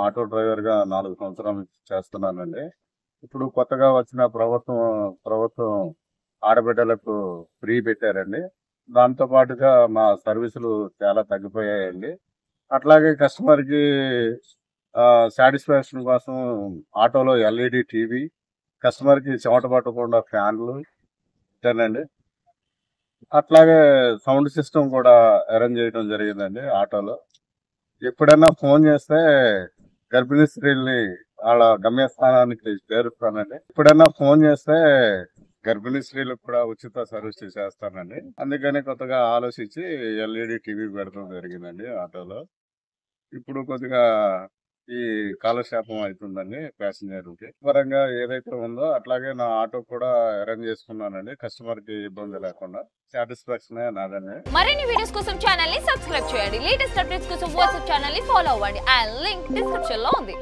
Auto డ్రైవర్‌గా 4 సంవత్సరాల నుంచి చేస్తున్నానండి. ఇప్పుడు కొత్తగా వచ్చిన ప్రభుత్వం ఆడబిడ్డలకు ఫ్రీ పెట్టారండి. దాంతో పాటుగా మా సర్వీసులు చాలా తగ్గిపోయాయండి. అట్లాగే కస్టమర్‌కి సాటిస్ఫాక్షన్ కోసం ఆటోలో ఎల్ఈడీ టీవీ, కస్టమర్‌కి చెమట పట్టకుండా ఫ్యాన్లు ఇచ్చానండి. అట్లాగే సౌండ్ సిస్టమ్ కూడా అరేంజ్ చేయడం జరిగిందండి ఆటోలో. ఎప్పుడైనా ఫోన్ చేస్తే గర్భిణీ స్త్రీల్ని వాళ్ళ గమ్యస్థానానికి చేరుస్తానండి. ఎప్పుడైనా ఫోన్ చేస్తే గర్భిణీ స్త్రీలకు కూడా ఉచిత సర్వీస్ చేస్తానండి. అందుకని కొత్తగా ఆలోచించి ఎల్ఈడి టీవీ పెడతాం జరిగిందండి ఆటోలో. ఇప్పుడు కొద్దిగా ఈ కాలక్షేపం అవుతుందండి ప్యాసింజర్లకి. పరంగా ఏదైతే ఉందో అట్లాగే నా ఆటో కూడా అరేంజ్ చేసుకున్నానండి. కస్టమర్ కి ఇబ్బంది లేకుండా. సాటిస్ఫాక్షన్ నాదనే. మరిన్ని వీడియోస్ కోసం ఛానల్ ని సబ్స్క్రైబ్ చేయండి. లేటెస్ట్ అప్డేట్స్ కోసం వాట్సాప్ ఛానల్ ని ఫాలో అవ్వండి. ఆ లింక్ డిస్క్రిప్షన్ లో ఉంది.